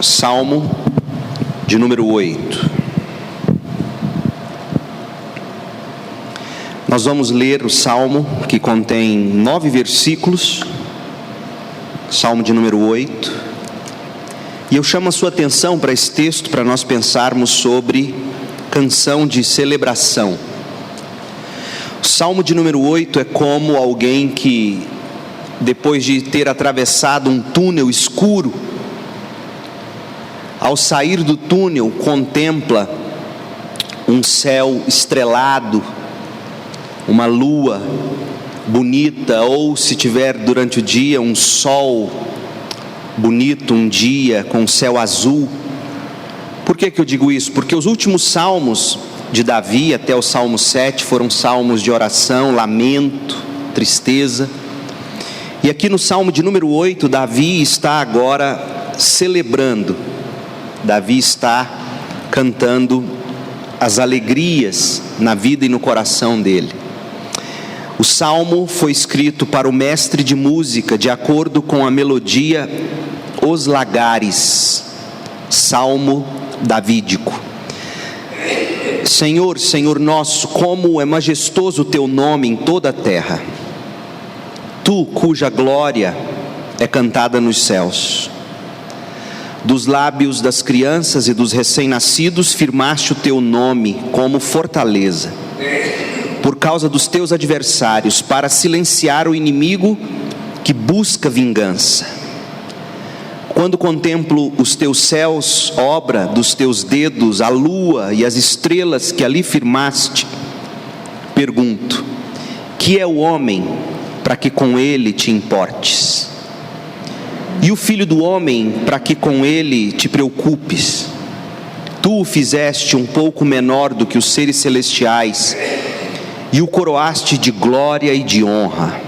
Salmo de número 8. Nós vamos ler o Salmo que contém 9 versículos, Salmo de número 8. E eu chamo a sua atenção para esse texto, para nós pensarmos sobre canção de celebração. O Salmo de número 8 é como alguém que, depois de ter atravessado um túnel escuro, ao sair do túnel, contempla um céu estrelado, uma lua bonita, ou se tiver durante o dia um sol bonito, um dia com céu azul. Por que eu digo isso? Porque os últimos salmos de Davi, até o Salmo 7, foram salmos de oração, lamento, tristeza. E aqui no Salmo de número 8, Davi está agora celebrando. Davi está cantando as alegrias na vida e no coração dele. O Salmo foi escrito para o mestre de música, de acordo com a melodia Os Lagares, Salmo davídico. Senhor, Senhor nosso, como é majestoso o teu nome em toda a terra. Tu, cuja glória é cantada nos céus. Dos lábios das crianças e dos recém-nascidos firmaste o teu nome como fortaleza, por causa dos teus adversários, para silenciar o inimigo que busca vingança. Quando contemplo os teus céus, obra dos teus dedos, a lua e as estrelas que ali firmaste, pergunto: que é o homem para que com ele te importes? E o filho do homem para que com ele te preocupes? Tu o fizeste um pouco menor do que os seres celestiais, e o coroaste de glória e de honra.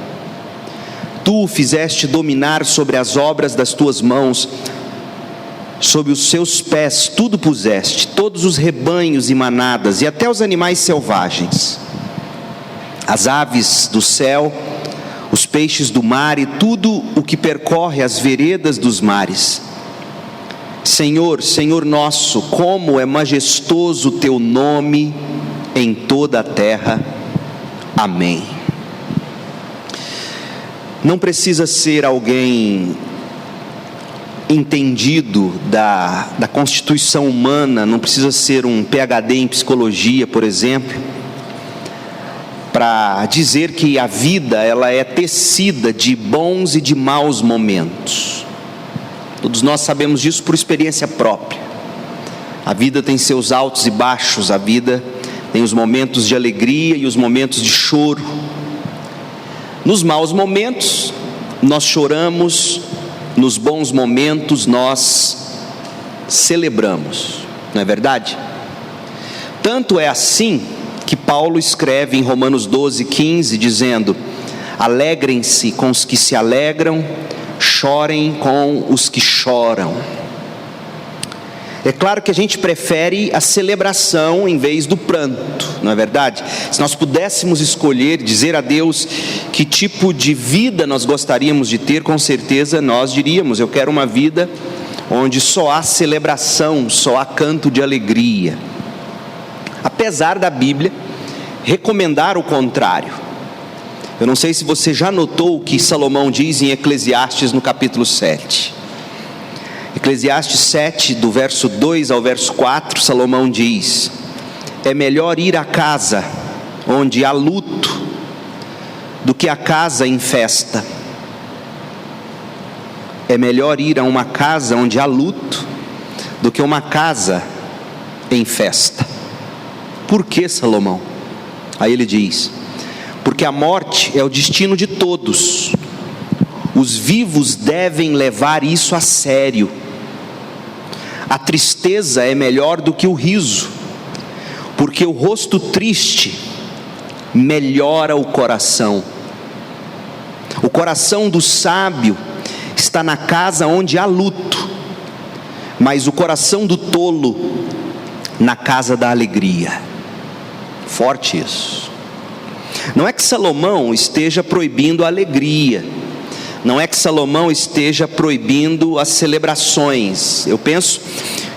Tu o fizeste dominar sobre as obras das tuas mãos, sob os seus pés tudo puseste, todos os rebanhos e manadas, e até os animais selvagens, as aves do céu, os peixes do mar e tudo o que percorre as veredas dos mares. Senhor, Senhor nosso, como é majestoso o teu nome em toda a terra. Amém. Não precisa ser alguém entendido da constituição humana, não precisa ser um PhD em psicologia, por exemplo, para dizer que a vida ela é tecida de bons e de maus momentos. Todos nós sabemos disso por experiência própria. A vida tem seus altos e baixos, a vida tem os momentos de alegria e os momentos de choro. Nos maus momentos nós choramos, nos bons momentos nós celebramos, não é verdade? Tanto é assim que Paulo escreve em Romanos 12:15, dizendo: alegrem-se com os que se alegram, chorem com os que choram. É claro que a gente prefere a celebração em vez do pranto, não é verdade? Se nós pudéssemos escolher, dizer a Deus que tipo de vida nós gostaríamos de ter, com certeza nós diríamos: eu quero uma vida onde só há celebração, só há canto de alegria. Apesar da Bíblia recomendar o contrário. Eu não sei se você já notou o que Salomão diz em Eclesiastes no capítulo 7. Eclesiastes 7, do verso 2 ao verso 4, Salomão diz: é melhor ir à casa onde há luto do que a casa em festa. É melhor ir a uma casa onde há luto do que uma casa em festa. Por que, Salomão? Aí ele diz: porque a morte é o destino de todos. Os vivos devem levar isso a sério. A tristeza é melhor do que o riso, porque o rosto triste melhora o coração. O coração do sábio está na casa onde há luto, mas o coração do tolo na casa da alegria. Forte isso. Não é que Salomão esteja proibindo a alegria, não é que Salomão esteja proibindo as celebrações. Eu penso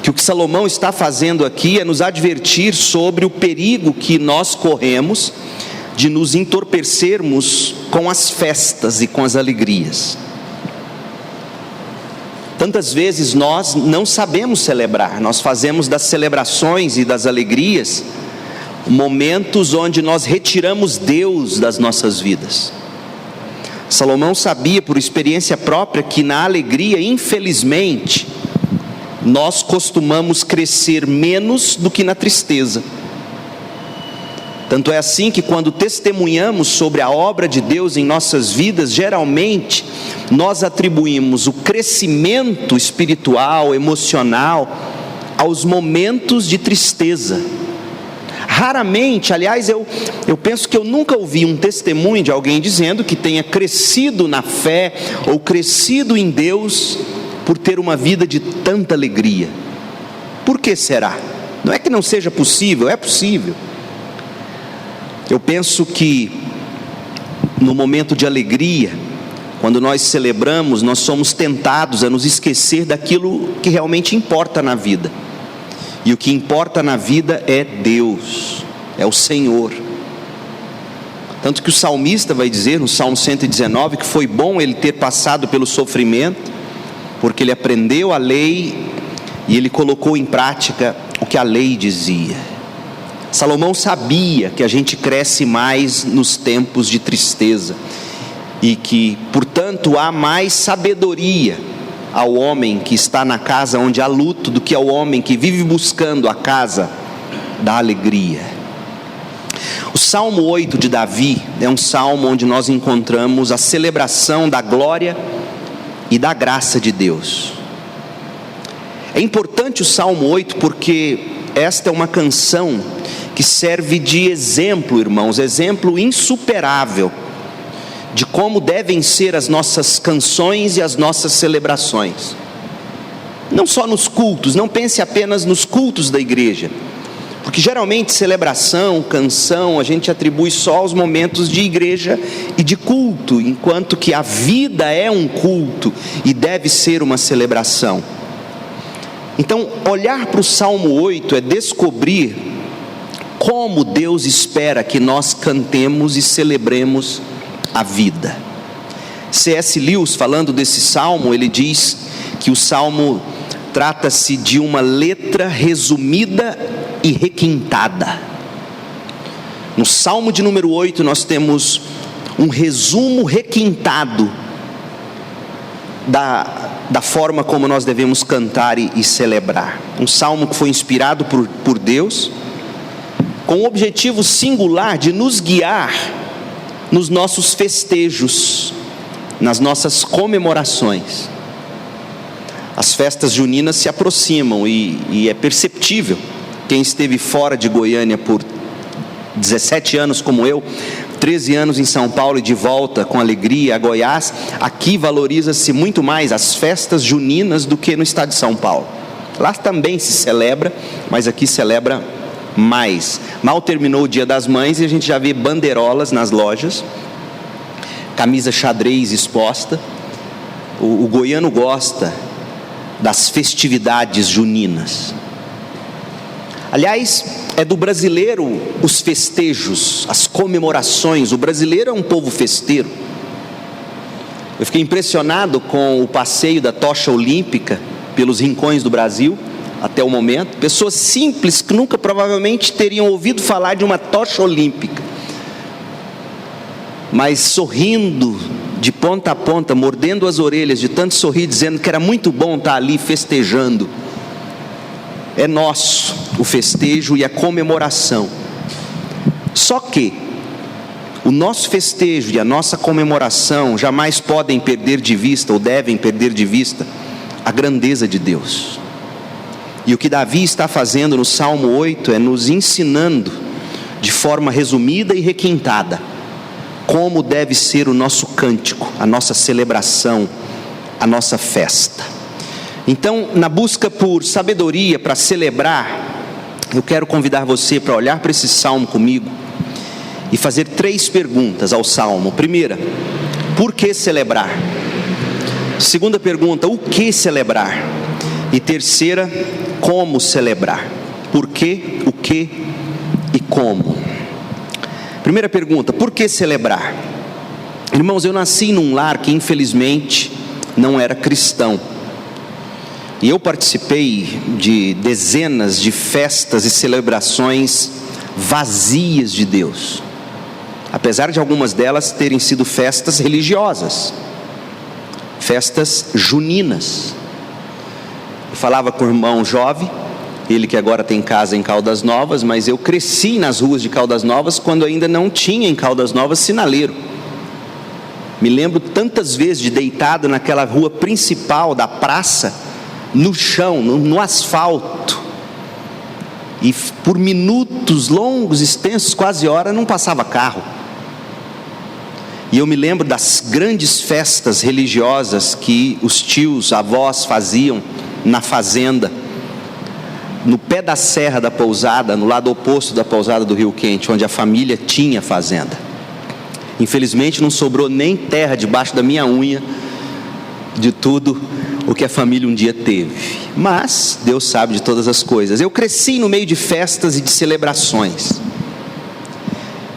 que o que Salomão está fazendo aqui é nos advertir sobre o perigo que nós corremos de nos entorpecermos com as festas e com as alegrias. Tantas vezes nós não sabemos celebrar, nós fazemos das celebrações e das alegrias momentos onde nós retiramos Deus das nossas vidas. Salomão sabia por experiência própria que na alegria, infelizmente, nós costumamos crescer menos do que na tristeza. Tanto é assim que quando testemunhamos sobre a obra de Deus em nossas vidas, geralmente nós atribuímos o crescimento espiritual, emocional, aos momentos de tristeza. Raramente, aliás, eu penso que eu nunca ouvi um testemunho de alguém dizendo que tenha crescido na fé ou crescido em Deus por ter uma vida de tanta alegria. Por que será? Não é que não seja possível, é possível. Eu penso que no momento de alegria, quando nós celebramos, nós somos tentados a nos esquecer daquilo que realmente importa na vida. E o que importa na vida é Deus, é o Senhor. Tanto que o salmista vai dizer no Salmo 119 que foi bom ele ter passado pelo sofrimento, porque ele aprendeu a lei e ele colocou em prática o que a lei dizia. Salomão sabia que a gente cresce mais nos tempos de tristeza e que, portanto, há mais sabedoria ao homem que está na casa onde há luto do que ao homem que vive buscando a casa da alegria. O Salmo 8 de Davi é um salmo onde nós encontramos a celebração da glória e da graça de Deus. É importante o Salmo 8 porque esta é uma canção que serve de exemplo, irmãos, exemplo insuperável de como devem ser as nossas canções e as nossas celebrações. Não só nos cultos, não pense apenas nos cultos da igreja, porque geralmente celebração, canção, a gente atribui só aos momentos de igreja e de culto, enquanto que a vida é um culto e deve ser uma celebração. Então, olhar para o Salmo 8 é descobrir como Deus espera que nós cantemos e celebremos a vida. C.S. Lewis, falando desse salmo, ele diz que o salmo trata-se de uma letra resumida e requintada. No salmo de número 8 nós temos um resumo requintado da forma como nós devemos cantar e celebrar. Um salmo que foi inspirado por Deus, com o objetivo singular de nos guiar nos nossos festejos, nas nossas comemorações. As festas juninas se aproximam e é perceptível, quem esteve fora de Goiânia por 17 anos como eu, 13 anos em São Paulo e de volta com alegria a Goiás, aqui valoriza-se muito mais as festas juninas do que no estado de São Paulo. Lá também se celebra, mas aqui celebra mais. Mal terminou o Dia das Mães e a gente já vê bandeirolas nas lojas, camisa xadrez exposta. O goiano gosta das festividades juninas. Aliás, é do brasileiro os festejos, as comemorações. O brasileiro é um povo festeiro. Eu fiquei impressionado com o passeio da tocha olímpica pelos rincões do Brasil até o momento. Pessoas simples que nunca provavelmente teriam ouvido falar de uma tocha olímpica, mas sorrindo de ponta a ponta, mordendo as orelhas de tanto sorrir, dizendo que era muito bom estar ali festejando. É nosso o festejo e a comemoração. Só que o nosso festejo e a nossa comemoração jamais podem perder de vista, ou devem perder de vista, a grandeza de Deus. E o que Davi está fazendo no Salmo 8 é nos ensinando, de forma resumida e requintada, como deve ser o nosso cântico, a nossa celebração, a nossa festa. Então, na busca por sabedoria para celebrar, eu quero convidar você para olhar para esse salmo comigo e fazer 3 perguntas ao salmo. Primeira, por que celebrar? Segunda pergunta, o que celebrar? E terceira, como celebrar? Por quê, o que e como? Primeira pergunta, por que celebrar? Irmãos, eu nasci num lar que infelizmente não era cristão. E eu participei de dezenas de festas e celebrações vazias de Deus. Apesar de algumas delas terem sido festas religiosas, festas juninas. Eu falava com o irmão jovem, ele que agora tem casa em Caldas Novas, mas eu cresci nas ruas de Caldas Novas quando ainda não tinha em Caldas Novas sinaleiro. Me lembro tantas vezes de deitado naquela rua principal da praça, no chão, no asfalto, e por minutos longos, extensos, quase hora, não passava carro. E eu me lembro das grandes festas religiosas que os tios, avós faziam na fazenda, no pé da serra da pousada, no lado oposto da pousada do Rio Quente, onde a família tinha fazenda. Infelizmente não sobrou nem terra debaixo da minha unha de tudo o que a família um dia teve, mas Deus sabe de todas as coisas. Eu cresci no meio de festas e de celebrações,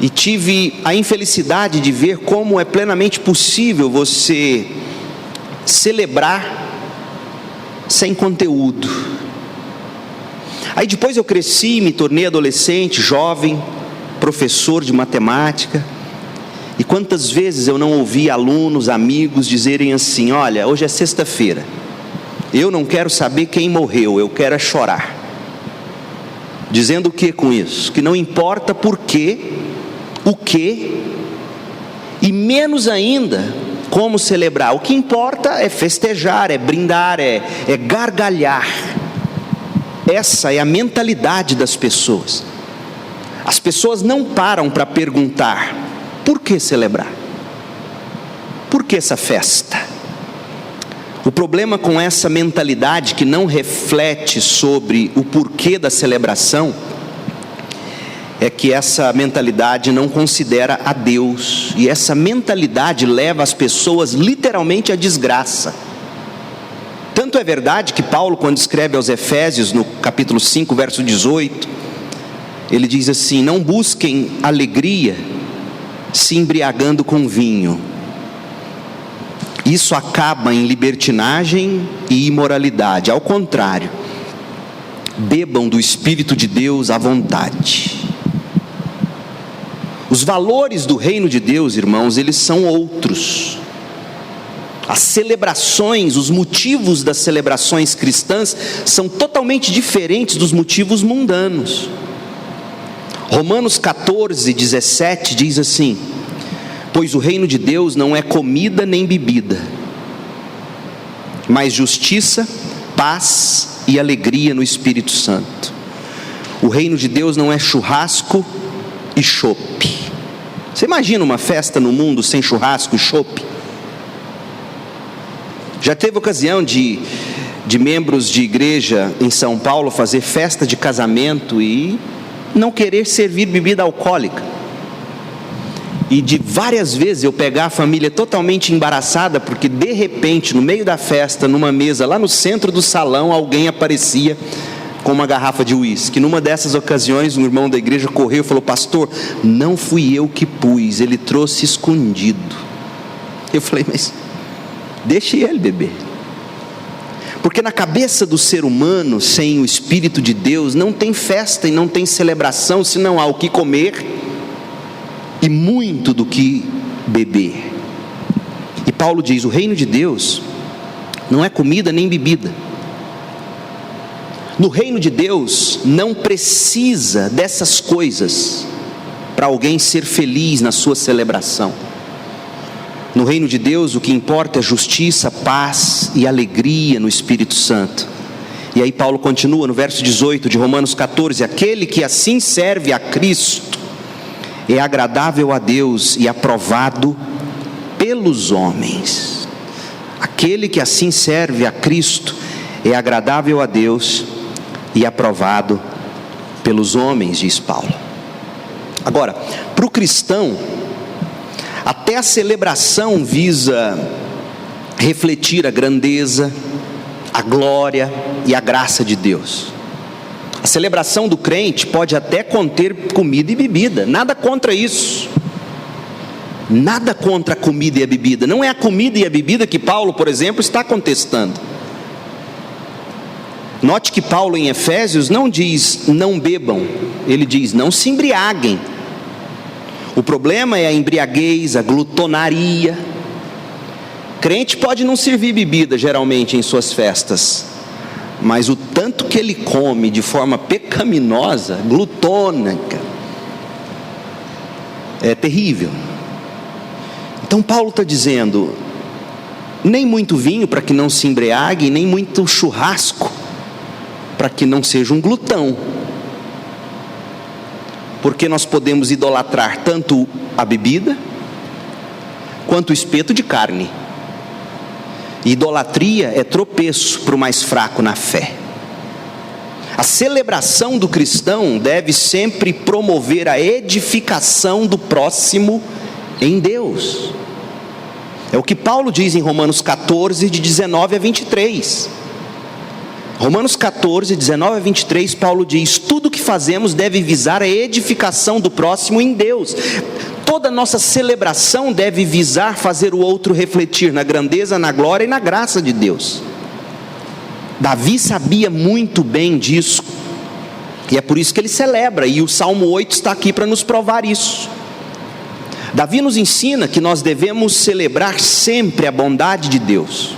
e tive a infelicidade de ver como é plenamente possível você celebrar sem conteúdo. Aí depois eu cresci, me tornei adolescente, jovem, professor de matemática, e quantas vezes eu não ouvi alunos, amigos dizerem assim: olha, hoje é sexta-feira, eu não quero saber quem morreu, eu quero é chorar. Dizendo o que com isso? Que não importa por quê, o que, e menos ainda como celebrar. O que importa é festejar, é brindar, é gargalhar. Essa é a mentalidade das pessoas. As pessoas não param para perguntar: por que celebrar? Por que essa festa? O problema com essa mentalidade que não reflete sobre o porquê da celebração é que essa mentalidade não considera a Deus, e essa mentalidade leva as pessoas literalmente à desgraça. Tanto é verdade que Paulo, quando escreve aos Efésios, no capítulo 5, verso 18, ele diz assim: não busquem alegria se embriagando com vinho, isso acaba em libertinagem e imoralidade. Ao contrário, bebam do Espírito de Deus à vontade. Os valores do reino de Deus, irmãos, eles são outros. As celebrações, os motivos das celebrações cristãs são totalmente diferentes dos motivos mundanos. Romanos 14, 17 diz assim: pois o reino de Deus não é comida nem bebida, mas justiça, paz e alegria no Espírito Santo. O reino de Deus não é churrasco e chope. Você imagina uma festa no mundo sem churrasco e chope? Já teve ocasião de membros de igreja em São Paulo fazer festa de casamento e não querer servir bebida alcoólica. E de várias vezes eu pegar a família totalmente embaraçada, porque de repente, no meio da festa, numa mesa lá no centro do salão, alguém aparecia com uma garrafa de uísque. Numa dessas ocasiões, um irmão da igreja correu e falou: pastor, não fui eu que pus, ele trouxe escondido. Eu falei: mas deixe ele beber. Porque na cabeça do ser humano, sem o Espírito de Deus, não tem festa e não tem celebração, se não há o que comer e muito do que beber. E Paulo diz: o reino de Deus não é comida nem bebida. No reino de Deus não precisa dessas coisas para alguém ser feliz na sua celebração. No reino de Deus o que importa é justiça, paz e alegria no Espírito Santo. E aí Paulo continua no verso 18 de Romanos 14: aquele que assim serve a Cristo é agradável a Deus e aprovado pelos homens. Aquele que assim serve a Cristo é agradável a Deus e aprovado pelos homens, diz Paulo. Agora, para o cristão, até a celebração visa refletir a grandeza, a glória e a graça de Deus. A celebração do crente pode até conter comida e bebida, nada contra isso. Nada contra a comida e a bebida. Não é a comida e a bebida que Paulo, por exemplo, está contestando. Note que Paulo em Efésios não diz não bebam, ele diz não se embriaguem. O problema é a embriaguez, a glutonaria. Crente pode não servir bebida geralmente em suas festas, mas o tanto que ele come de forma pecaminosa, glutônica, é terrível. Então Paulo está dizendo, nem muito vinho para que não se embriague, nem muito churrasco para que não seja um glutão, porque nós podemos idolatrar tanto a bebida quanto o espeto de carne. Idolatria é tropeço para o mais fraco na fé. A celebração do cristão deve sempre promover a edificação do próximo em Deus. É o que Paulo diz em Romanos 14, de 19 a 23. Romanos 14, 19 a 23, Paulo diz: tudo que fazemos deve visar a edificação do próximo em Deus. Toda nossa celebração deve visar fazer o outro refletir na grandeza, na glória e na graça de Deus. Davi sabia muito bem disso, e é por isso que ele celebra, e o Salmo 8 está aqui para nos provar isso. Davi nos ensina que nós devemos celebrar sempre a bondade de Deus.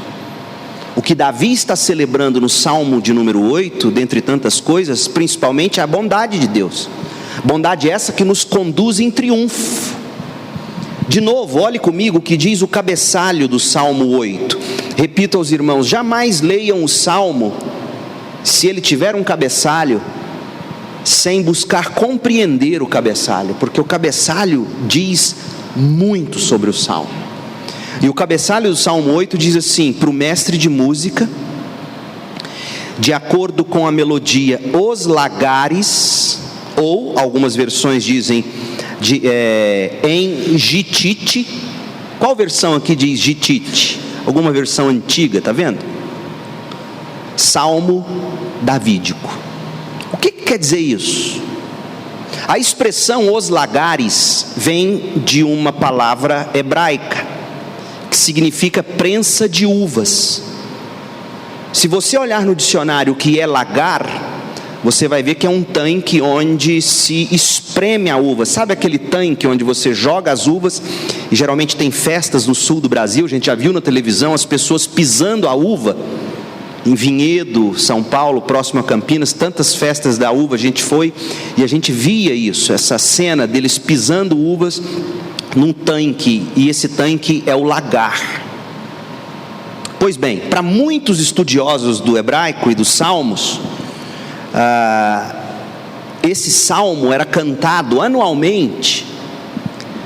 O que Davi está celebrando no Salmo de número 8, dentre tantas coisas, principalmente a bondade de Deus. Bondade essa que nos conduz em triunfo. De novo, olhe comigo o que diz o cabeçalho do Salmo 8. Repito aos irmãos, jamais leiam o Salmo, se ele tiver um cabeçalho, sem buscar compreender o cabeçalho, porque o cabeçalho diz muito sobre o Salmo. E o cabeçalho do Salmo 8 diz assim: para o mestre de música, de acordo com a melodia, os lagares, ou algumas versões dizem em gitite. Qual versão aqui diz gitite? Alguma versão antiga, está vendo? Salmo davídico. O que quer dizer isso? A expressão os lagares vem de uma palavra hebraica, que significa prensa de uvas. Se você olhar no dicionário o que é lagar, você vai ver que é um tanque onde se espreme a uva. Sabe aquele tanque onde você joga as uvas? E geralmente tem festas no sul do Brasil, a gente já viu na televisão as pessoas pisando a uva. Em Vinhedo, São Paulo, próximo a Campinas, tantas festas da uva a gente foi, e a gente via isso, essa cena deles pisando uvas num tanque, e esse tanque é o lagar. Pois bem, para muitos estudiosos do hebraico e dos salmos, esse salmo era cantado anualmente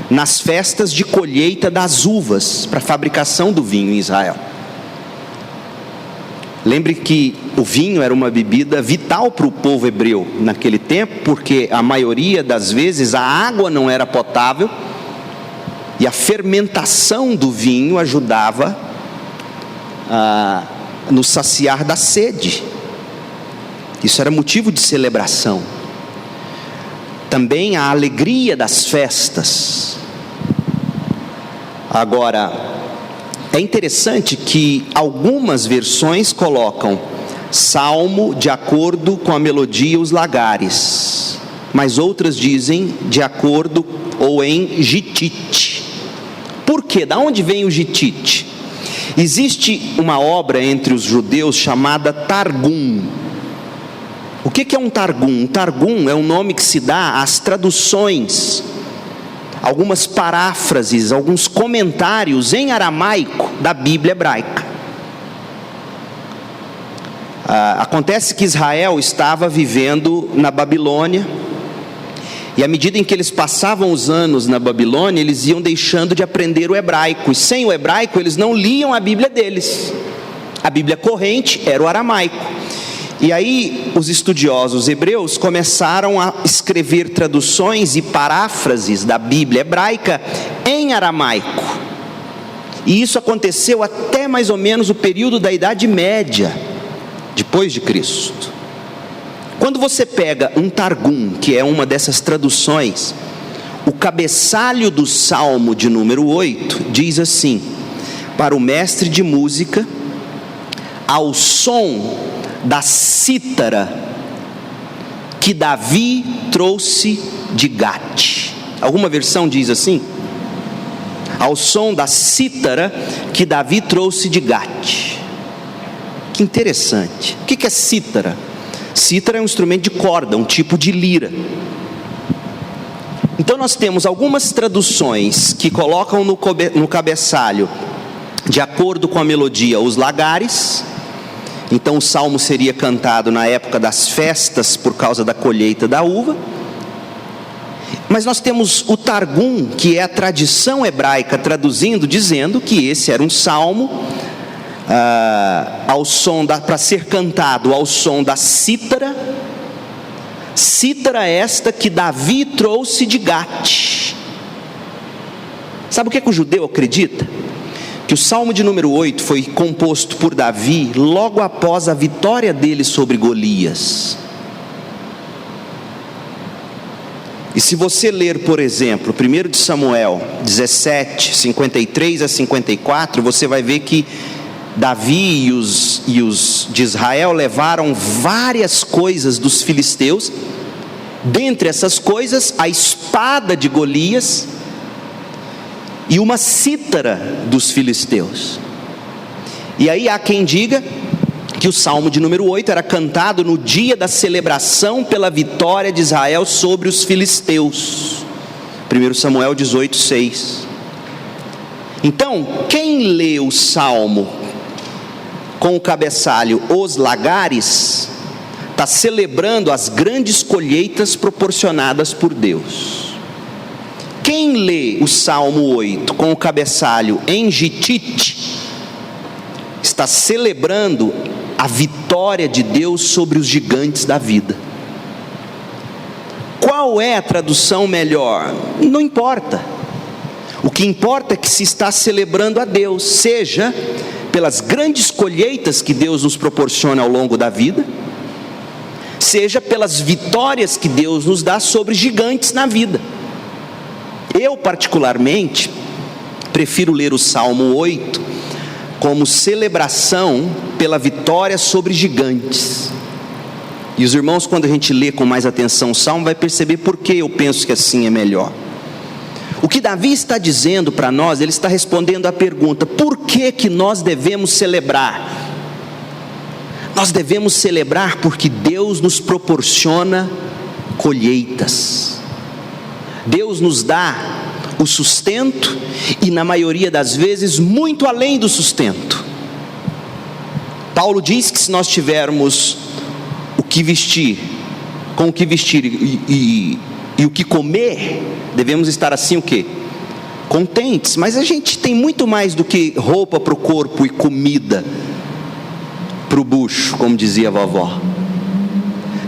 nas festas de colheita das uvas para a fabricação do vinho em Israel. Lembre que o vinho era uma bebida vital para o povo hebreu naquele tempo, porque a maioria das vezes a água não era potável, e a fermentação do vinho ajudava a nos saciar da sede. Isso era motivo de celebração. Também a alegria das festas. Agora, é interessante que algumas versões colocam salmo de acordo com a melodia os lagares, mas outras dizem de acordo ou em gitite. Por quê? Da onde vem o gitite? Existe uma obra entre os judeus chamada Targum. O que é um Targum? Um Targum é um nome que se dá às traduções, algumas paráfrases, alguns comentários em aramaico da Bíblia hebraica. Acontece que Israel estava vivendo na Babilônia, e à medida em que eles passavam os anos na Babilônia, eles iam deixando de aprender o hebraico, e sem o hebraico eles não liam a Bíblia deles. A Bíblia corrente era o aramaico. E aí os estudiosos hebreus começaram a escrever traduções e paráfrases da Bíblia hebraica em aramaico. E isso aconteceu até mais ou menos o período da Idade Média, depois de Cristo. Quando você pega um Targum, que é uma dessas traduções, o cabeçalho do Salmo de número 8 diz assim: para o mestre de música, ao som da cítara que Davi trouxe de Gate. Alguma versão diz assim? Ao som da cítara que Davi trouxe de Gate. Que interessante. O que é cítara? Cítara é um instrumento de corda, um tipo de lira. Então nós temos algumas traduções que colocam no cabeçalho, de acordo com a melodia, os lagares. Então o salmo seria cantado na época das festas por causa da colheita da uva. Mas nós temos o Targum, que é a tradição hebraica traduzindo, dizendo que esse era um salmo para ser cantado ao som da cítara. Cítara esta que Davi trouxe de Gate. Sabe o que o judeu acredita? Que o Salmo de número 8 foi composto por Davi logo após a vitória dele sobre Golias. E se você ler, por exemplo, 1 de Samuel 17, 53 a 54, você vai ver que Davi e os de Israel levaram várias coisas dos filisteus. Dentre essas coisas, a espada de Golias e uma cítara dos filisteus. E aí há quem diga que o Salmo de número 8 era cantado no dia da celebração pela vitória de Israel sobre os filisteus. 1 Samuel 18, 6. Então, quem lê o Salmo com o cabeçalho Os Lagares, está celebrando as grandes colheitas proporcionadas por Deus. Quem lê o Salmo 8 com o cabeçalho em Gitite, está celebrando a vitória de Deus sobre os gigantes da vida. Qual é a tradução melhor? Não importa. O que importa é que se está celebrando a Deus, seja pelas grandes colheitas que Deus nos proporciona ao longo da vida, seja pelas vitórias que Deus nos dá sobre gigantes na vida. Eu particularmente prefiro ler o Salmo 8 como celebração pela vitória sobre gigantes. E os irmãos, quando a gente lê com mais atenção o Salmo, vai perceber por que eu penso que assim é melhor. O que Davi está dizendo para nós, ele está respondendo à pergunta: por que nós devemos celebrar? Nós devemos celebrar porque Deus nos proporciona colheitas. Deus nos dá o sustento e, na maioria das vezes, muito além do sustento. Paulo diz que se nós tivermos o que vestir, com o que vestir e o que comer, devemos estar assim o quê? Contentes. Mas a gente tem muito mais do que roupa para o corpo e comida para o bucho, como dizia a vovó.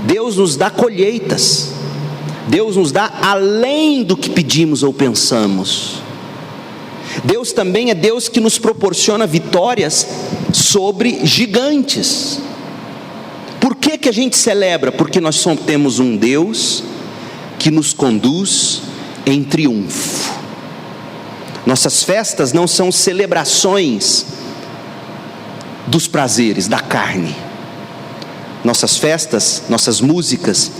Deus nos dá colheitas. Deus nos dá além do que pedimos ou pensamos. Deus também é Deus que nos proporciona vitórias sobre gigantes. Por que a gente celebra? Porque nós temos um Deus que nos conduz em triunfo. Nossas festas não são celebrações dos prazeres da carne. Nossas festas, nossas músicas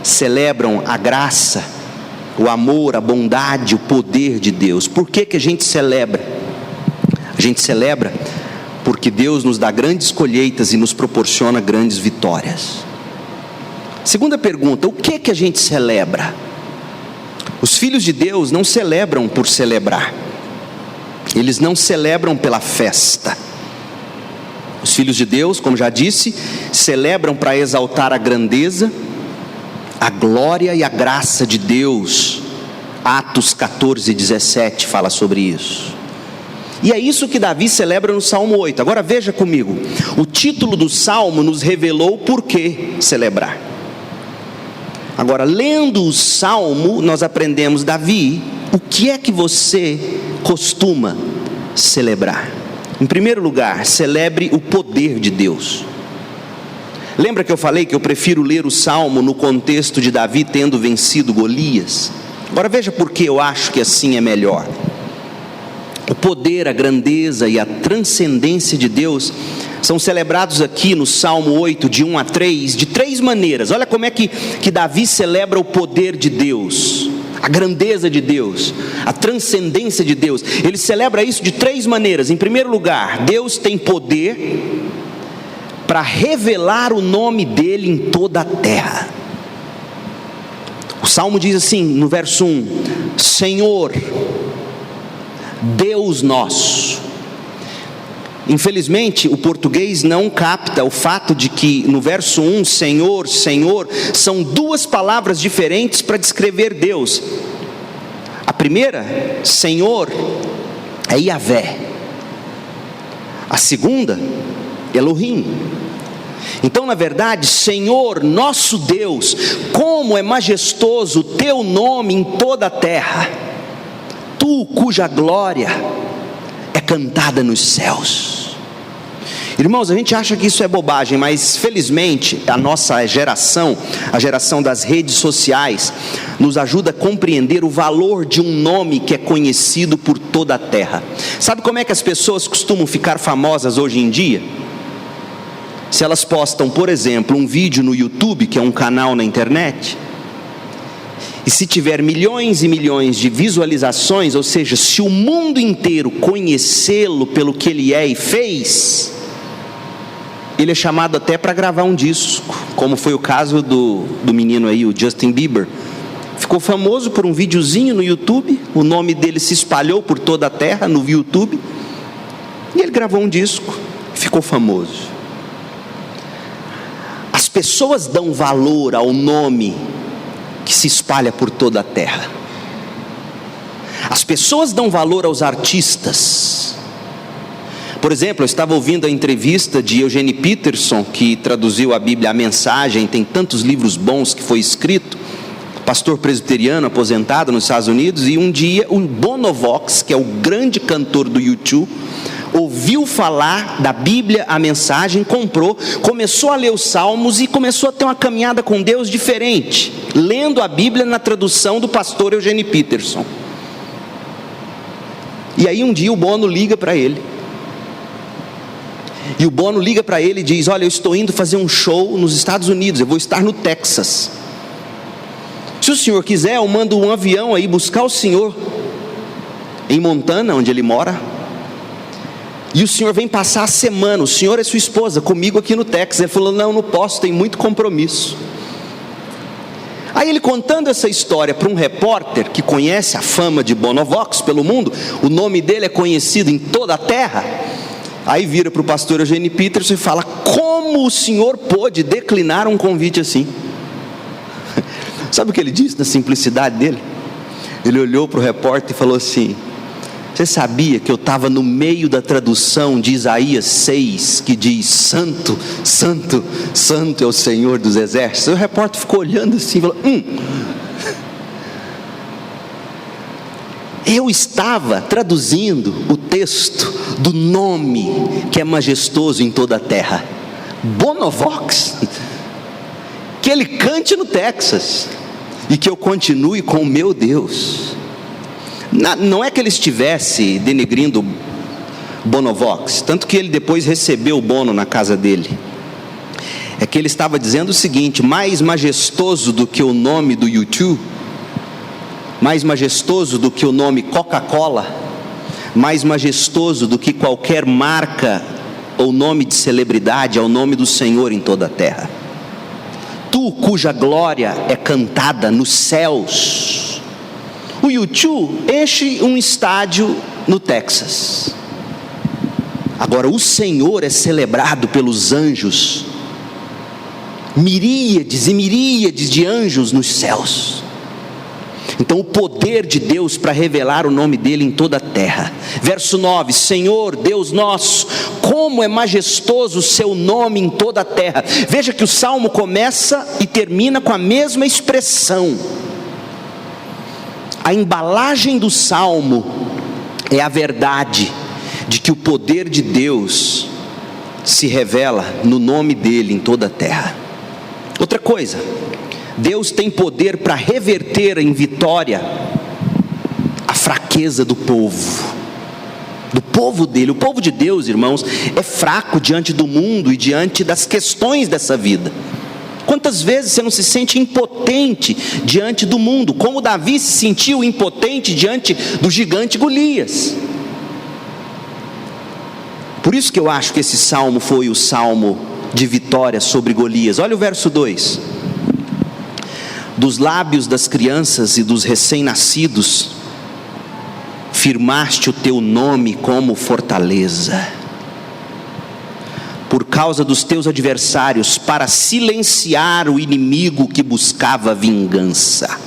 celebram a graça, o amor, a bondade, o poder de Deus. Por que a gente celebra? A gente celebra porque Deus nos dá grandes colheitas e nos proporciona grandes vitórias. Segunda pergunta: o que a gente celebra? Os filhos de Deus não celebram por celebrar. Eles não celebram pela festa. Os filhos de Deus, como já disse, celebram para exaltar a grandeza, a glória e a graça de Deus. Atos 14, 17 fala sobre isso. E é isso que Davi celebra no Salmo 8. Agora veja comigo, o título do Salmo nos revelou por que celebrar. Agora, lendo o Salmo, nós aprendemos: Davi, o que é que você costuma celebrar? Em primeiro lugar, celebre o poder de Deus. Lembra que eu falei que eu prefiro ler o Salmo no contexto de Davi tendo vencido Golias? Agora veja por que eu acho que assim é melhor. O poder, a grandeza e a transcendência de Deus são celebrados aqui no Salmo 8, de 1 a 3, de três maneiras. Olha como é que Davi celebra o poder de Deus, a grandeza de Deus, a transcendência de Deus. Ele celebra isso de três maneiras. Em primeiro lugar, Deus tem poder para revelar o nome dele em toda a terra. O Salmo diz assim, no verso 1: Senhor, Deus nosso. Infelizmente, o português não capta o fato de que no verso 1, Senhor, Senhor, são duas palavras diferentes para descrever Deus. A primeira, Senhor, é Yahvé. A segunda, Elohim. Então, na verdade, Senhor, nosso Deus, como é majestoso o teu nome em toda a terra, tu cuja glória é cantada nos céus. Irmãos, a gente acha que isso é bobagem, mas felizmente a nossa geração, a geração das redes sociais, nos ajuda a compreender o valor de um nome que é conhecido por toda a terra. Sabe como é que as pessoas costumam ficar famosas hoje em dia? Se elas postam, por exemplo, um vídeo no YouTube, que é um canal na internet, e se tiver milhões e milhões de visualizações, ou seja, se o mundo inteiro conhecê-lo pelo que ele é e fez, ele é chamado até para gravar um disco, como foi o caso do menino aí, o Justin Bieber. Ficou famoso por um videozinho no YouTube, o nome dele se espalhou por toda a terra no YouTube, e ele gravou um disco, ficou famoso. As pessoas dão valor ao nome que se espalha por toda a terra. As pessoas dão valor aos artistas. Por exemplo, eu estava ouvindo a entrevista de Eugene Peterson, que traduziu a Bíblia, a Mensagem, tem tantos livros bons que foi escrito, pastor presbiteriano aposentado nos Estados Unidos, e um dia o Bono Vox, que é o grande cantor do YouTube, ouviu falar da Bíblia, a Mensagem, comprou, começou a ler os Salmos e começou a ter uma caminhada com Deus diferente, lendo a Bíblia na tradução do pastor Eugene Peterson. E aí um dia o Bono liga para ele, e o Bono liga para ele e diz: olha, eu estou indo fazer um show nos Estados Unidos, eu vou estar no Texas. Se o senhor quiser, eu mando um avião aí buscar o senhor em Montana, onde ele mora, e o senhor vem passar a semana, o senhor e sua esposa, comigo aqui no Texas. Ele falou: não posso, tem muito compromisso. Aí ele, contando essa história para um repórter que conhece a fama de Bono Vox pelo mundo, o nome dele é conhecido em toda a terra. Aí vira para o pastor Eugene Peterson e fala: como o senhor pôde declinar um convite assim? Sabe o que ele disse na simplicidade dele? Ele olhou para o repórter e falou assim: você sabia que eu estava no meio da tradução de Isaías 6, que diz: santo, santo, santo é o Senhor dos exércitos? O repórter ficou olhando assim e falou: eu estava traduzindo o texto do nome que é majestoso em toda a terra, Bono Vox, que ele cante no Texas, e que eu continue com o meu Deus. Não é que ele estivesse denegrindo Bono Vox, tanto que ele depois recebeu o Bono na casa dele. É que ele estava dizendo o seguinte: mais majestoso do que o nome do YouTube, mais majestoso do que o nome Coca-Cola, mais majestoso do que qualquer marca ou nome de celebridade, é o nome do Senhor em toda a terra. Tu cuja glória é cantada nos céus. O U2 enche um estádio no Texas. Agora o Senhor é celebrado pelos anjos, miríades e miríades de anjos nos céus. Então o poder de Deus para revelar o nome dele em toda a terra. Verso 9: Senhor, Deus nosso, como é majestoso o seu nome em toda a terra. Veja que o salmo começa e termina com a mesma expressão. A embalagem do salmo é a verdade de que o poder de Deus se revela no nome dele em toda a terra. Outra coisa, Deus tem poder para reverter em vitória a fraqueza do povo dele. O povo de Deus, irmãos, é fraco diante do mundo e diante das questões dessa vida. Quantas vezes você não se sente impotente diante do mundo, como Davi se sentiu impotente diante do gigante Golias? Por isso que eu acho que esse salmo foi o salmo de vitória sobre Golias. Olha o verso 2: dos lábios das crianças e dos recém-nascidos firmaste o teu nome como fortaleza, por causa dos teus adversários, para silenciar o inimigo que buscava vingança.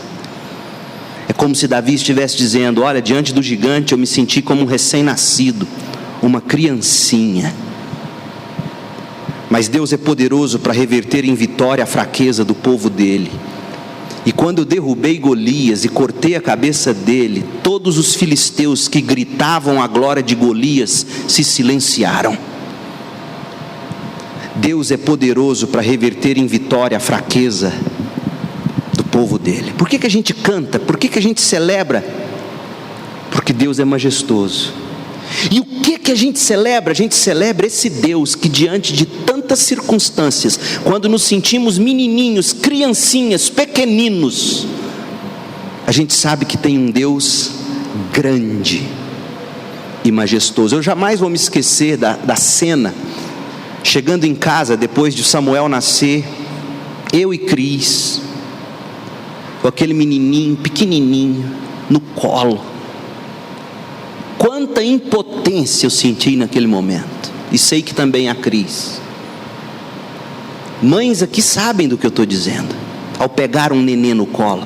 É como se Davi estivesse dizendo: olha, diante do gigante eu me senti como um recém-nascido, uma criancinha. Mas Deus é poderoso para reverter em vitória a fraqueza do povo dele. E quando eu derrubei Golias e cortei a cabeça dele, todos os filisteus que gritavam a glória de Golias se silenciaram. Deus é poderoso para reverter em vitória a fraqueza do povo dele. Por que a gente canta? Por que a gente celebra? Porque Deus é majestoso. E o que a gente celebra? A gente celebra esse Deus que, diante de tantas circunstâncias, quando nos sentimos menininhos, criancinhas, pequeninos, a gente sabe que tem um Deus grande e majestoso. Eu jamais vou me esquecer da cena, chegando em casa depois de Samuel nascer, eu e Cris, com aquele menininho pequenininho no colo. Quanta impotência eu senti naquele momento, e sei que também a Cris. Mães aqui sabem do que eu estou dizendo, ao pegar um nenê no colo.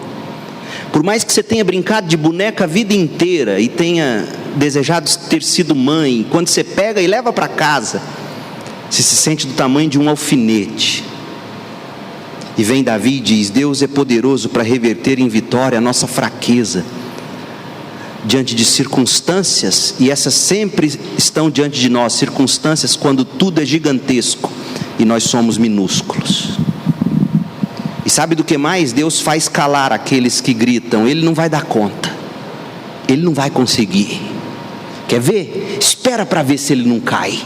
Por mais que você tenha brincado de boneca a vida inteira, e tenha desejado ter sido mãe, quando você pega e leva para casa, você se sente do tamanho de um alfinete. E vem Davi e diz: Deus é poderoso para reverter em vitória a nossa fraqueza diante de circunstâncias, e essas sempre estão diante de nós, circunstâncias quando tudo é gigantesco e nós somos minúsculos. E sabe do que mais? Deus faz calar aqueles que gritam. Ele não vai dar conta, ele não vai conseguir. Quer ver? Espera para ver se ele não cai.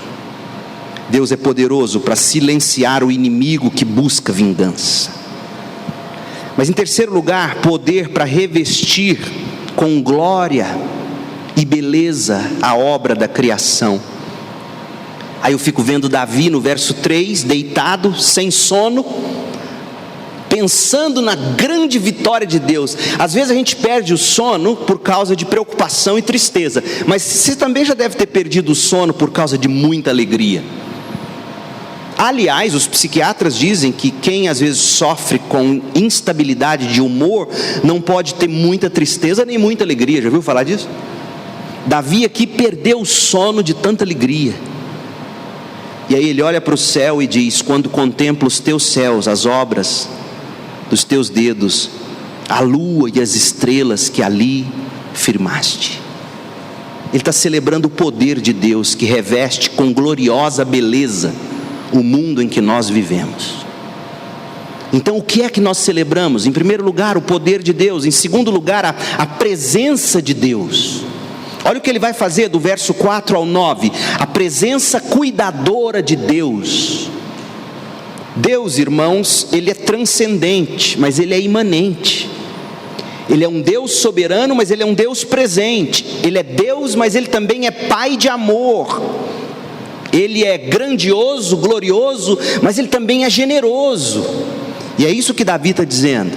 Deus é poderoso para silenciar o inimigo que busca vingança. Mas em terceiro lugar, poder para revestir com glória e beleza a obra da criação. Aí eu fico vendo Davi no verso 3, deitado, sem sono, pensando na grande vitória de Deus. Às vezes a gente perde o sono por causa de preocupação e tristeza, mas você também já deve ter perdido o sono por causa de muita alegria. Aliás, os psiquiatras dizem que quem às vezes sofre com instabilidade de humor não pode ter muita tristeza nem muita alegria. Já ouviu falar disso? Davi aqui perdeu o sono de tanta alegria. E aí ele olha para o céu e diz: quando contemplo os teus céus, as obras dos teus dedos, a lua e as estrelas que ali firmaste. Ele está celebrando o poder de Deus que reveste com gloriosa beleza o mundo em que nós vivemos. Então o que é que nós celebramos? Em primeiro lugar, o poder de Deus. Em segundo lugar, a presença de Deus. Olha o que ele vai fazer do verso 4 ao 9. A presença cuidadora de Deus. Deus, irmãos, ele é transcendente, mas ele é imanente. Ele é um Deus soberano, mas ele é um Deus presente. Ele é Deus, mas ele também é Pai de amor. Ele é grandioso, glorioso, mas ele também é generoso. E é isso que Davi está dizendo.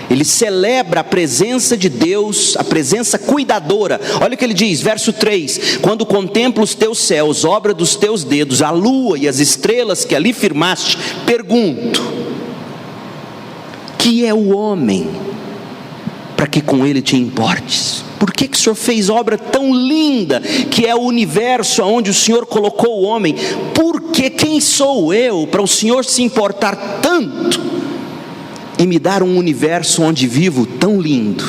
Ele celebra a presença de Deus, a presença cuidadora. Olha o que ele diz, verso 3: quando contemplo os teus céus, obra dos teus dedos, a lua e as estrelas que ali firmaste, pergunto: que é o homem para que com ele te importes? Por que o Senhor fez obra tão linda, que é o universo onde o Senhor colocou o homem? Porque quem sou eu para o Senhor se importar tanto e me dar um universo onde vivo tão lindo?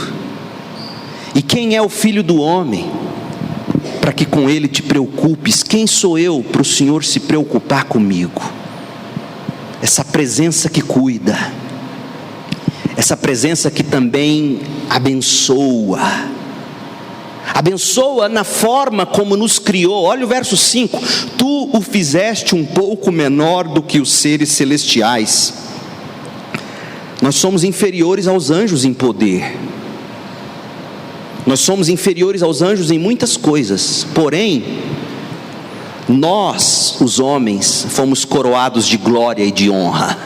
E quem é o filho do homem para que com ele te preocupes. Quem sou eu para o Senhor se preocupar comigo? Essa presença que cuida, essa presença que também abençoa na forma como nos criou. Olha o verso 5: tu o fizeste um pouco menor do que os seres celestiais. Nós somos inferiores aos anjos em poder, nós somos inferiores aos anjos em muitas coisas, porém, nós, os homens, fomos coroados de glória e de honra.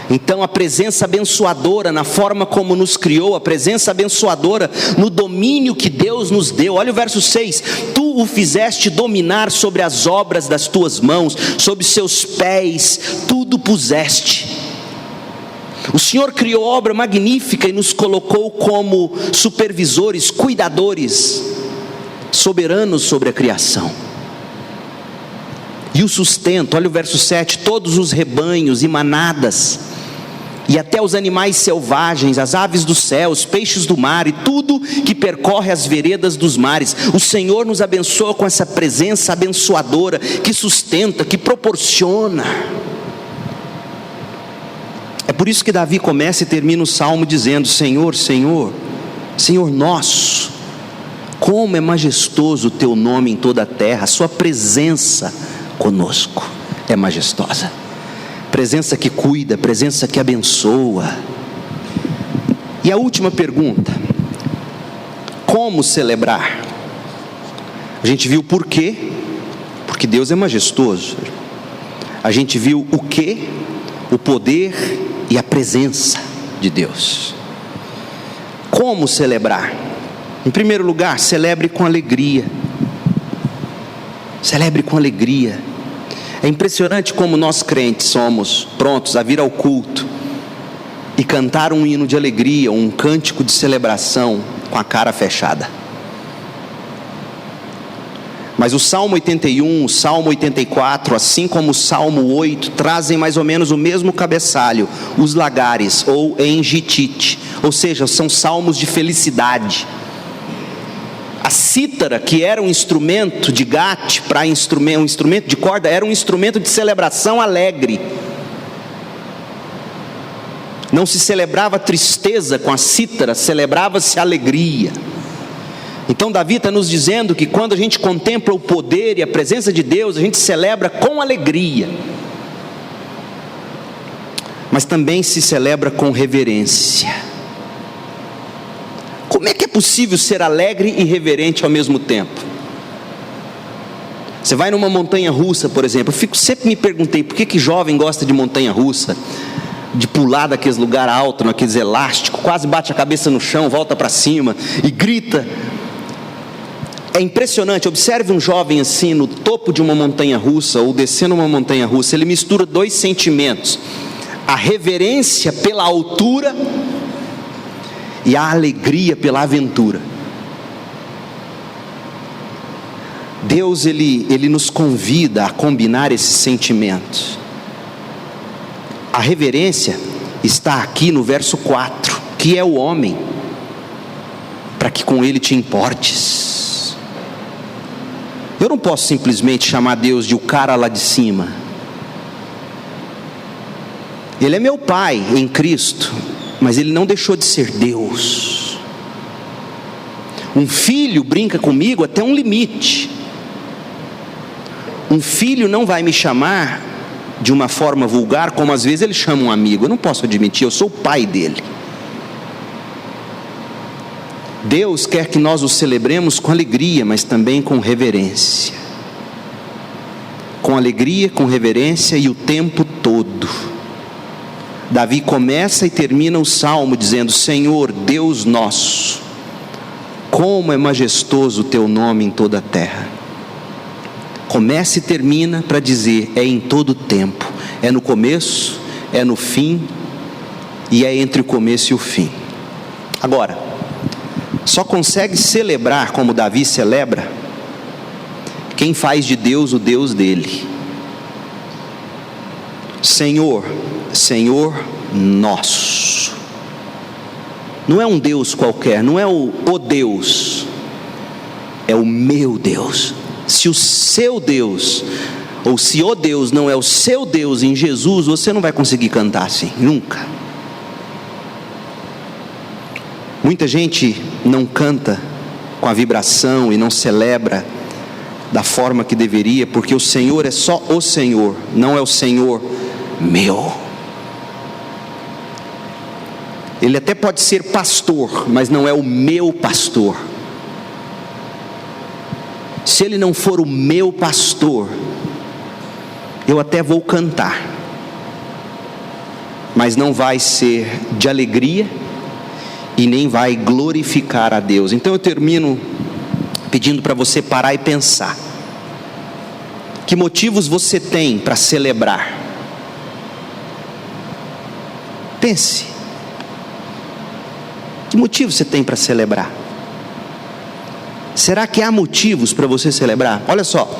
Então a presença abençoadora na forma como nos criou, a presença abençoadora no domínio que Deus nos deu. Olha o verso 6: tu o fizeste dominar sobre as obras das tuas mãos, sobre seus pés tudo puseste. O Senhor criou obra magnífica e nos colocou como supervisores, cuidadores, soberanos sobre a criação. E o sustento, olha o verso 7: todos os rebanhos e manadas, e até os animais selvagens, as aves do céu, os peixes do mar e tudo que percorre as veredas dos mares. O Senhor nos abençoa com essa presença abençoadora, que sustenta, que proporciona. É por isso que Davi começa e termina o salmo dizendo: Senhor, Senhor, Senhor nosso, como é majestoso o teu nome em toda a terra. A sua presença conosco é majestosa, presença que cuida, presença que abençoa. E a última pergunta: como celebrar? A gente viu por quê, porque Deus é majestoso. A gente viu o que, o poder e a presença de Deus. Como celebrar? Em primeiro lugar, celebre com alegria. Celebre com alegria. É impressionante como nós crentes somos prontos a vir ao culto e cantar um hino de alegria, um cântico de celebração com a cara fechada. Mas o Salmo 81, o Salmo 84, assim como o Salmo 8, trazem mais ou menos o mesmo cabeçalho, os lagares, ou em Gitite, ou seja, são salmos de felicidade. A cítara, que era um instrumento de gate, um instrumento de corda, era um instrumento de celebração alegre. Não se celebrava tristeza com a cítara, celebrava-se alegria. Então Davi está nos dizendo que quando a gente contempla o poder e a presença de Deus, a gente celebra com alegria, mas também se celebra com reverência. Como é que é possível ser alegre e reverente ao mesmo tempo? Você vai numa montanha russa, por exemplo. Sempre me perguntei por que jovem gosta de montanha russa, de pular daqueles lugares altos, naqueles elásticos, quase bate a cabeça no chão, volta para cima e grita. É impressionante. Observe um jovem assim no topo de uma montanha russa ou descendo uma montanha russa. Ele mistura dois sentimentos: a reverência pela altura e a alegria pela aventura. Deus ele nos convida a combinar esses sentimentos. A reverência está aqui no verso 4, que é o homem, para que com ele te importes. Eu não posso simplesmente chamar Deus de o cara lá de cima. Ele é meu pai em Cristo, mas ele não deixou de ser Deus. Um filho brinca comigo até um limite. Um filho não vai me chamar de uma forma vulgar, como às vezes ele chama um amigo. Eu não posso admitir, eu sou o pai dele. Deus quer que nós o celebremos com alegria, mas também com reverência. Com alegria, com reverência e o tempo todo. Davi começa e termina o salmo dizendo: Senhor, Deus nosso, como é majestoso o teu nome em toda a terra. Começa e termina para dizer: é em todo tempo, é no começo, é no fim, e é entre o começo e o fim. Agora, só consegue celebrar como Davi celebra quem faz de Deus o Deus dele. Senhor, Senhor nosso. Não é um Deus qualquer, não é o Deus. é o meu Deus. Se o seu Deus, ou se o Deus não é o seu Deus em Jesus, você não vai conseguir cantar assim, nunca. Muita gente não canta com a vibração e não celebra da forma que deveria, porque o Senhor é só o Senhor, não é o Senhor meu. Ele até pode ser pastor, mas não é o meu pastor. Se ele não for o meu pastor, eu até vou cantar, mas não vai ser de alegria e nem vai glorificar a Deus. Então eu termino pedindo para você parar e pensar: que motivos você tem para celebrar? Pense, que motivo você tem para celebrar? Será que há motivos para você celebrar? Olha só,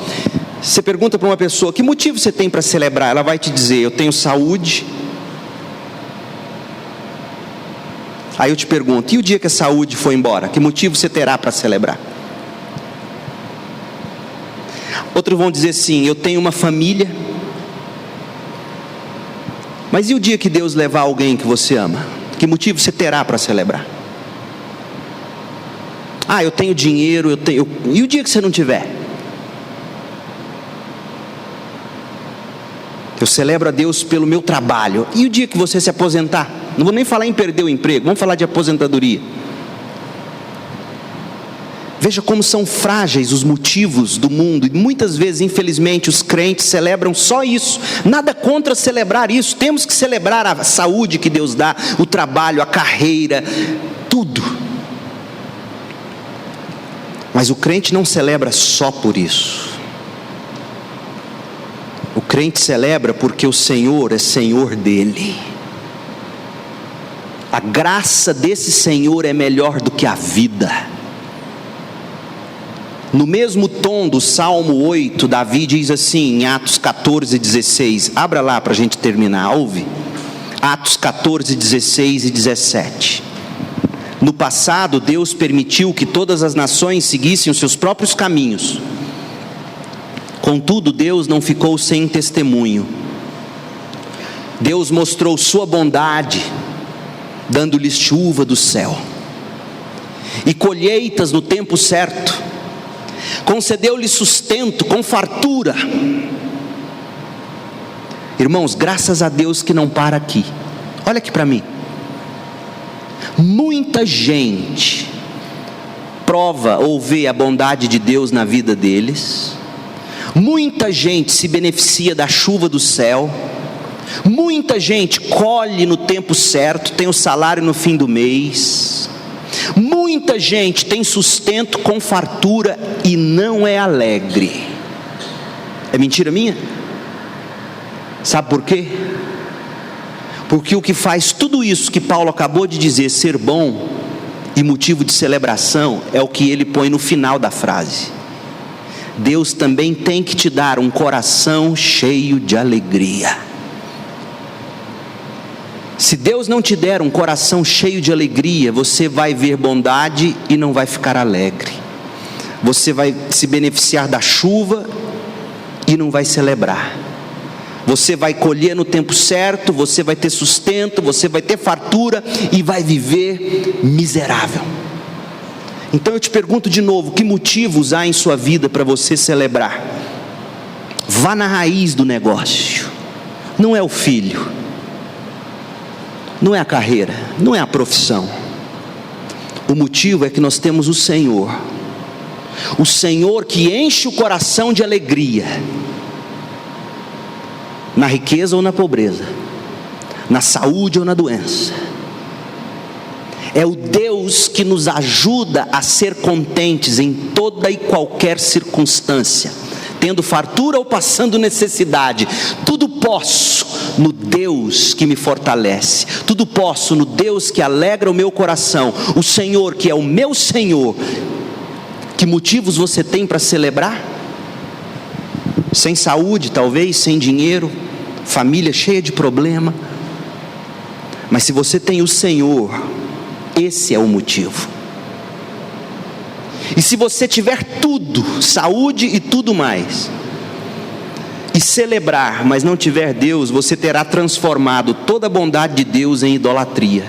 você pergunta para uma pessoa: que motivo você tem para celebrar? Ela vai te dizer: eu tenho saúde. Aí eu te pergunto: e o dia que a saúde for embora, que motivo você terá para celebrar? Outros vão dizer assim: eu tenho uma família. Mas e o dia que Deus levar alguém que você ama? Que motivo você terá para celebrar? Ah, eu tenho dinheiro, E o dia que você não tiver? Eu celebro a Deus pelo meu trabalho. E o dia que você se aposentar? Não vou nem falar em perder o emprego, vamos falar de aposentadoria. Veja como são frágeis os motivos do mundo. E muitas vezes, infelizmente, os crentes celebram só isso. Nada contra celebrar isso. Temos que celebrar a saúde que Deus dá, o trabalho, a carreira, tudo. Mas o crente não celebra só por isso. O crente celebra porque o Senhor é Senhor dele. A graça desse Senhor é melhor do que a vida. No mesmo tom do Salmo 8, Davi diz assim em Atos 14, 16. Abra lá para a gente terminar, ouve. Atos 14, 16 e 17. No passado, Deus permitiu que todas as nações seguissem os seus próprios caminhos. Contudo, Deus não ficou sem testemunho. Deus mostrou sua bondade, dando-lhes chuva do céu e colheitas no tempo certo. Concedeu-lhes sustento com fartura. Irmãos, graças a Deus que não para aqui. Olha aqui para mim. Muita gente prova ou vê a bondade de Deus na vida deles. Muita gente se beneficia da chuva do céu. Muita gente colhe no tempo certo, tem o salário no fim do mês. Muita gente tem sustento com fartura e não é alegre. É mentira minha? Sabe por quê? Porque o que faz tudo isso que Paulo acabou de dizer ser bom e motivo de celebração é o que ele põe no final da frase: Deus também tem que te dar um coração cheio de alegria. Se Deus não te der um coração cheio de alegria, você vai ver bondade e não vai ficar alegre. Você vai se beneficiar da chuva e não vai celebrar. Você vai colher no tempo certo, você vai ter sustento, você vai ter fartura e vai viver miserável. Então eu te pergunto de novo: que motivos há em sua vida para você celebrar? Vá na raiz do negócio. Não é o filho, não é a carreira, não é a profissão. O motivo é que nós temos o Senhor que enche o coração de alegria, na riqueza ou na pobreza, na saúde ou na doença. É o Deus que nos ajuda a ser contentes em toda e qualquer circunstância, tendo fartura ou passando necessidade. Tudo posso no Deus que me fortalece, tudo posso no Deus que alegra o meu coração, o Senhor que é o meu Senhor. Que motivos você tem para celebrar? Sem saúde, talvez, sem dinheiro, família cheia de problema. Mas se você tem o Senhor, esse é o motivo. E se você tiver tudo, saúde e tudo mais, e celebrar, mas não tiver Deus, você terá transformado toda a bondade de Deus em idolatria.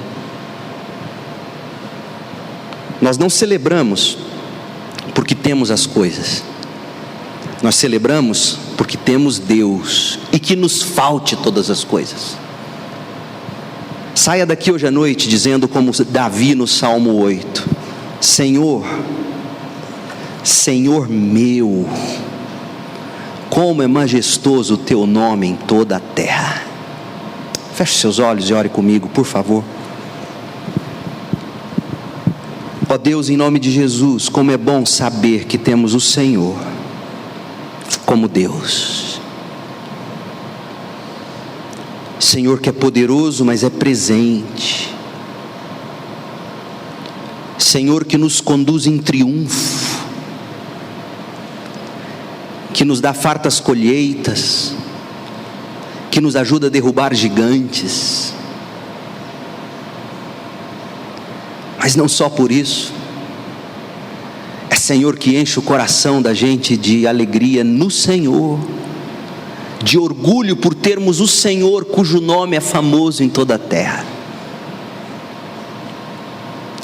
Nós não celebramos porque temos as coisas. Nós celebramos porque temos Deus e que nos falte todas as coisas. Saia daqui hoje à noite dizendo como Davi no Salmo 8: Senhor, Senhor meu, como é majestoso o teu nome em toda a terra. Feche seus olhos e ore comigo, por favor. Ó Deus, em nome de Jesus, como é bom saber que temos o Senhor como Deus. Senhor que é poderoso, mas é presente. Senhor que nos conduz em triunfo, que nos dá fartas colheitas, que nos ajuda a derrubar gigantes. Mas não só por isso, é Senhor que enche o coração da gente de alegria no Senhor, de orgulho por termos o Senhor cujo nome é famoso em toda a terra,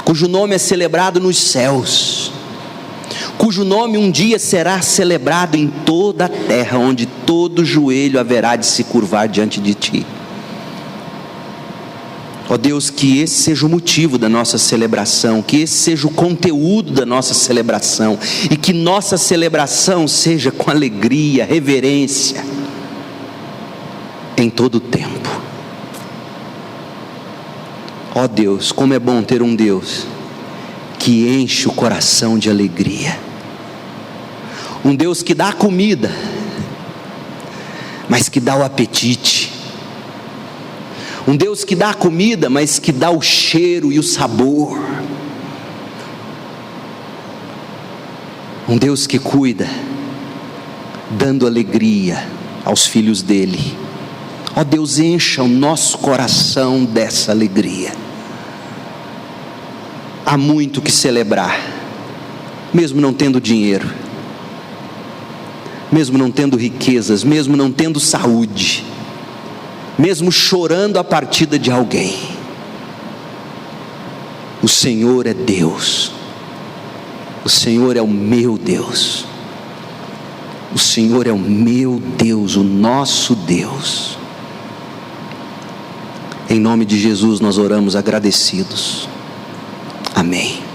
cujo nome é celebrado nos céus, cujo nome um dia será celebrado em toda a terra, onde todo joelho haverá de se curvar diante de Ti. Ó Deus, que esse seja o motivo da nossa celebração, que esse seja o conteúdo da nossa celebração, e que nossa celebração seja com alegria, reverência, em todo o tempo. Ó Deus, como é bom ter um Deus que enche o coração de alegria, um Deus que dá a comida, mas que dá o apetite, um Deus que dá a comida, mas que dá o cheiro e o sabor, um Deus que cuida, dando alegria aos filhos dele. Ó Deus, encha o nosso coração dessa alegria. Há muito que celebrar, mesmo não tendo dinheiro, mesmo não tendo riquezas, mesmo não tendo saúde, mesmo chorando a partida de alguém. O Senhor é Deus, o Senhor é o meu Deus, o Senhor é o meu Deus, o nosso Deus. Em nome de Jesus nós oramos agradecidos. Amém.